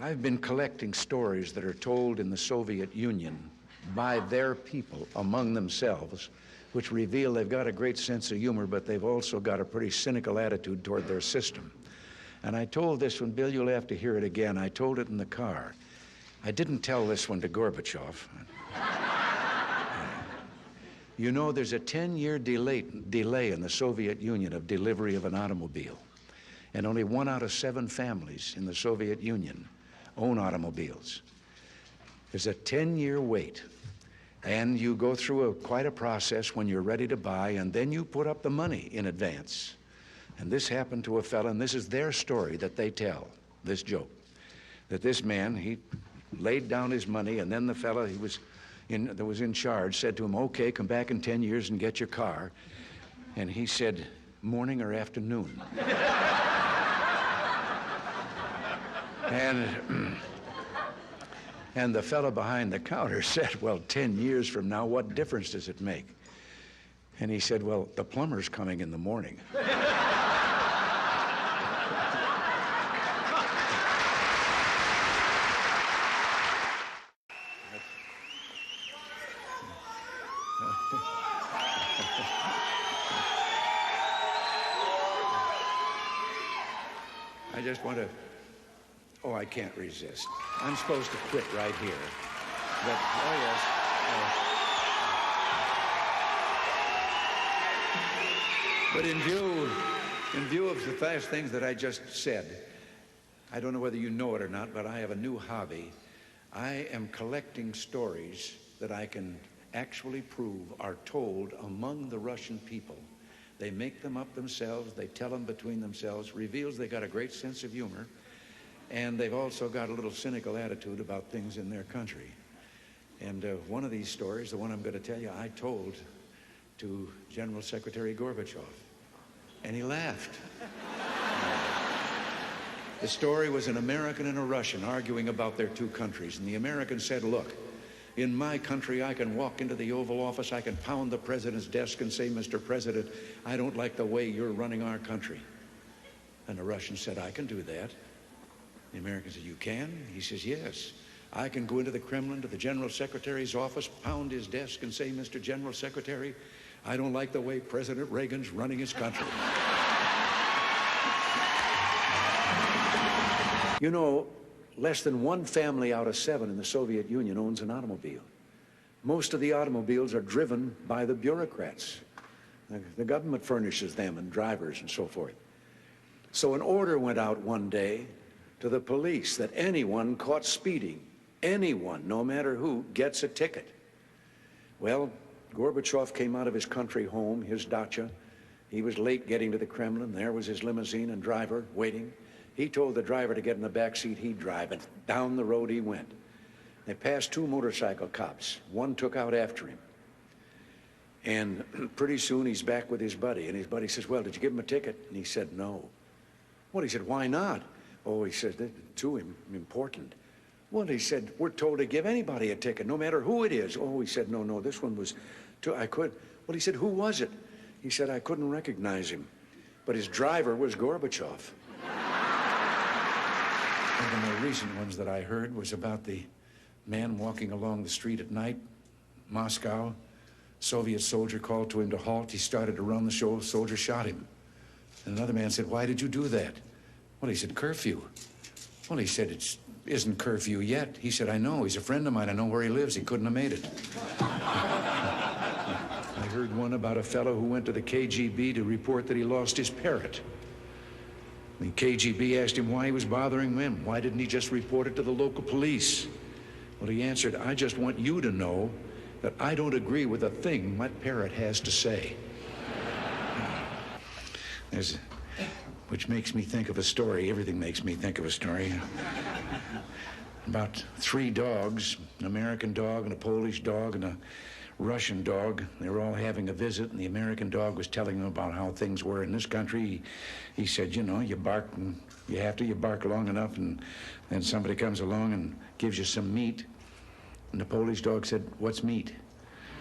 I've been collecting stories that are told in the Soviet Union by their people among themselves, which reveal they've got a great sense of humor, but they've also got a pretty cynical attitude toward their system. And I told this one, Bill, you'll have to hear it again. I told it in the car. I didn't tell this one to Gorbachev. You know, there's a 10-year delay in the Soviet Union of delivery of an automobile. And only 1 out of 7 families in the Soviet Union own automobiles. There's a 10-year wait. And you go through quite a process when you're ready to buy, and then you put up the money in advance. And this happened to a fella, and this is their story that they tell, this joke. That this man, he laid down his money, and then the fella that was in charge said to him, okay, come back in 10 years and get your car. And he said, morning or afternoon? And the fellow behind the counter said, well, 10 years from now, what difference does it make? And he said, well, the plumber's coming in the morning. I just want to... Oh, I can't resist. I'm supposed to quit right here. But, oh, yes. But in view of the fast things that I just said, I don't know whether you know it or not, but I have a new hobby. I am collecting stories that I can actually prove are told among the Russian people. They make them up themselves, they tell them between themselves, reveals they got a great sense of humor, and they've also got a little cynical attitude about things in their country. And one of these stories, the one I'm going to tell you, I told to General Secretary Gorbachev, and he laughed. The story was an American and a Russian arguing about their two countries, and the American said, look, in my country, I can walk into the Oval Office, I can pound the president's desk and say, Mr. President, I don't like the way you're running our country. And the Russian said, I can do that. The American said, you can? He says, yes. I can go into the Kremlin, to the General Secretary's office, pound his desk and say, Mr. General Secretary, I don't like the way President Reagan's running his country. You know, less than 1 family out of 7 in the Soviet Union owns an automobile. Most of the automobiles are driven by the bureaucrats. The government furnishes them and drivers and so forth. So an order went out one day to the police that anyone caught speeding, anyone, no matter who, gets a ticket. Well, Gorbachev came out of his country home, his dacha. He was late getting to the Kremlin. There was his limousine and driver waiting. He told the driver to get in the back seat, he'd drive, and down the road he went. They passed 2 motorcycle cops. One took out after him. And pretty soon he's back with his buddy, and his buddy says, well, did you give him a ticket? And he said, no. Well, he said, why not? Oh, he said, they're too important. Well, he said, we're told to give anybody a ticket, no matter who it is. Oh, he said, no, this one was too, I could. Well, he said, who was it? He said, I couldn't recognize him. But his driver was Gorbachev. One of the more recent ones that I heard was about the man walking along the street at night, Moscow. Soviet soldier called to him to halt. He started to run. The soldier shot him. And another man said, why did you do that? Well, he said, curfew. Well, he said, it isn't curfew yet. He said, I know. He's a friend of mine. I know where he lives. He couldn't have made it. I heard one about a fellow who went to the KGB to report that he lost his parrot. The KGB asked him why he was bothering them. Why didn't he just report it to the local police? Well, he answered, I just want you to know that I don't agree with a thing my parrot has to say. Which makes me think of a story. Everything makes me think of a story. About 3 dogs, an American dog and a Polish dog and a Russian dog. They were all having a visit, and the American dog was telling them about how things were in this country. He said, you know, you bark, and you bark long enough, and then somebody comes along and gives you some meat. And the Polish dog said, what's meat?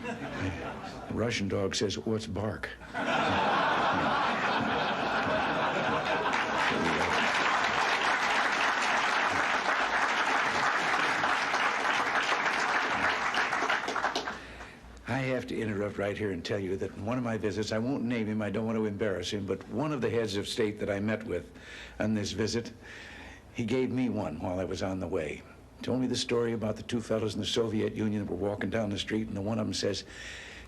The Russian dog says, what's bark? have to interrupt right here and tell you that in one of my visits, I won't name him, I don't want to embarrass him, but one of the heads of state that I met with on this visit, he gave me one while I was on the way. Told me the story about the two fellows in the Soviet Union that were walking down the street, and the one of them says,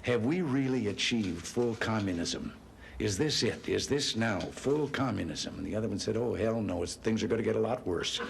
"Have we really achieved full communism? Is this it? Is this now full communism?" And the other one said, "Oh, hell no, things are going to get a lot worse."